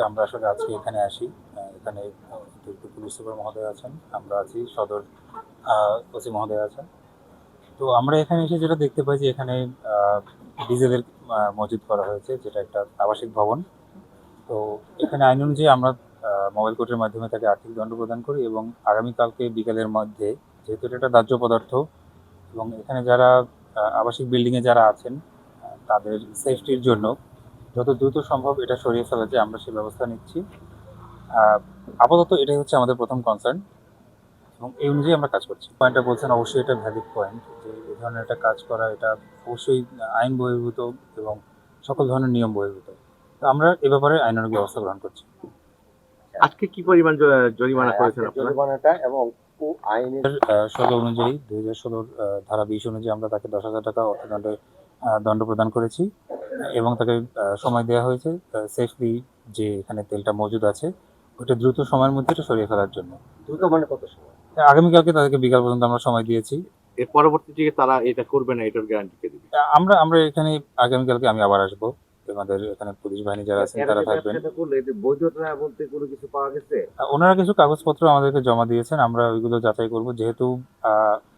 আমরা আসলে আজকে এখানে আসি, এখানে পুলিশ সুপার মহোদয় আছেন, আমরা আছি, সদর ওসি মহোদয় আছেন। তো আমরা এখানে এসে যেটা দেখতে পাই যে এখানে ডিজেলের মজুত করা হয়েছে, যেটা একটা আবাসিক ভবন। তো এখানে আইন অনুযায়ী আমরা মোবাইল কোর্টের মাধ্যমে তাকে আর্থিক দণ্ড প্রদান করি এবং আগামীকালকে বিকেলের মধ্যে, যেহেতু এটা একটা দাহ্য পদার্থ এবং এখানে যারা আবাসিক বিল্ডিংয়ে যারা আছেন তাদের সেফটির জন্য যত দ্রুত সম্ভব এটা সরিয়ে ফেলা যায় আমরা সেই ব্যবস্থা নিচ্ছি। আপাতত এটাই হচ্ছে আমাদের প্রথম কনসার্ন এবং এই অনুযায়ী আমরা কাজ করছি। পয়েন্টটা বলছেন, অবশ্যই এটা ভ্যালিড পয়েন্ট যে এই ধরনের একটা কাজ করা এটা অবশ্যই আইন বহির্ভূত এবং সকল ধরনের নিয়ম বহির্ভূত। তো আমরা এ ব্যাপারে আইনানুগ ব্যবস্থা গ্রহণ করছি। আজকে কি পরিমাণ জরিমানা করেছেন আপনারা? জরিমানাটা এবং আইনের 16 অনুযায়ী 2016 ধারা 20 অনুযায়ী আমরা তাকে 10,000 টাকা অর্থদণ্ডে দণ্ড প্রদান করেছি এবং তাকে সময় দেওয়া হয়েছে সেফলি যে এখানে তেলটা মজুদ আছে ওটা দ্রুত সময়ের মধ্যে এটা সরিয়ে ফেলার জন্য। দ্রুত মানে কত সময়? আগামীকালকে তাদেরকে বিকাল পর্যন্ত আমরা সময় দিয়েছি। এর পরবর্তী থেকে তারা এটা করবে না, এটার গ্যারান্টি কে দিবে? আমরা এখানে আগামীকালকে আমি আবার আসবো, আমাদের এখানে পুলিশ বাহিনী যারা আছেন তারা থাকবেন। বৈধতা বলতে কোনো কিছু পাওয়া গেছে? ওনারা কিছু কাগজপত্র আমাদেরকে জমা দিয়েছেন, আমরা ওইগুলো যাচাই করব। যেহেতু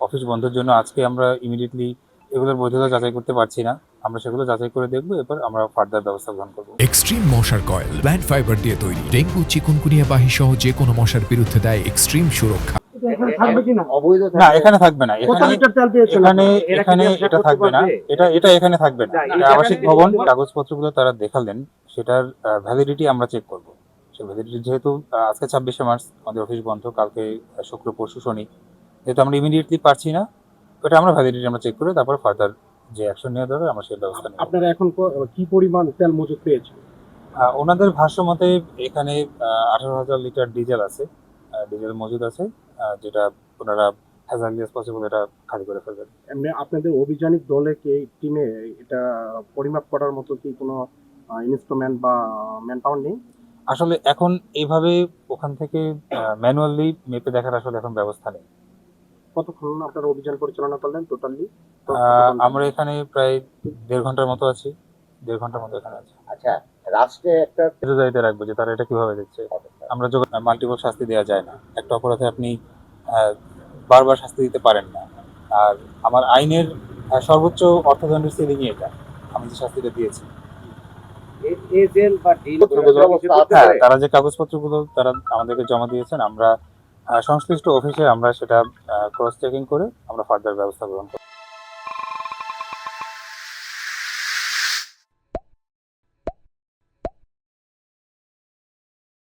অফিস বন্ধের জন্য আজকে আমরা ইমিডিয়েটলি এগুলোর বৈধতা যাচাই করতে পারছি না, আমরা সেগুলো যাচাই করে দেখবো, এরপর আমরা ফার্দার ব্যবস্থা গ্রহণ করবো। এক্সট্রিম মশার কয়েল প্ল্যান্ট ফাইবার দিয়ে তৈরি, ডেঙ্গু চিকুনগুনিয়া বাহি সহ যে কোনো মশার বিরুদ্ধে দেয় এক্সট্রিম সুরক্ষা। না, এখানে থাকবে না, এখানে এটা থাকবে না, এটা এখানে থাকবে না। আবাসিক ভবন কাগজপত্রগুলো তারা দেখালেন, সেটার ভ্যালিডিটি আমরা চেক করব। সেই ভ্যালিডিটি যেহেতু আজকে 26শে মার্চ আমাদের অফিস বন্ধ, কালকে শুক্র পরশু শনি, যেহেতু আমরা ইমিডিয়েটলি পারছি না, ওটা আমরা ভ্যালিডিটি আমরা চেক করে তারপর ফার্দার যে অ্যাকশন নেওয়া দরকার আমরা সেই ব্যবস্থা নেব। আপনারা এখন কি পরিমাণ তেল মজুত পেয়েছেন? ওনাদের ভাষ্য মতে এখানে 18,000 লিটার ডিজেল আছে, ডিজেল মজুদ আছে, যেটা ওনারা অ্যাজ আর্লি অ্যাজ পসিবল এটা খালি করে ফেলবেন। এমনি আপনাদের অভিযানিক দলে কি টিমে এটা পরিমাপ করার মতো কি কোনো ইনস্ট্রুমেন্ট বা ম্যান পাওয়ার নেই? আসলে এখন এইভাবে ওখান থেকে ম্যানুয়ালি মেপে দেখার আসলে এখন ব্যবস্থা নেই। কতক্ষণ আপনারা অভিযান পরিচালনা করলেন টোটালি? আমরা এখানে প্রায় 1.5 ঘন্টার মতো আছি, 1.5 ঘন্টার মতো এখানে আছি। আচ্ছা, রাষ্ট্রে একটা নজরদারিতে রাখবো যে তারা এটা কিভাবে দেখছে। আমরা যখন মাল্টিপল শাস্তি দেওয়া যায় না, একটা অপরাধে আপনি বারবার শাস্তি দিতে পারেন না। আর আমার আইনের সর্বোচ্চ অর্থদণ্ডের সিলিংই এটা, আমি যে শাস্তিটা দিয়েছি। তারা যে কাগজপত্রগুলো তারা আমাদেরকে জমা দিয়েছেন, আমরা সংশ্লিষ্ট অফিসে আমরা সেটা ক্রস চেকিং করে আমরা ফার্দার ব্যবস্থা গ্রহণ করব।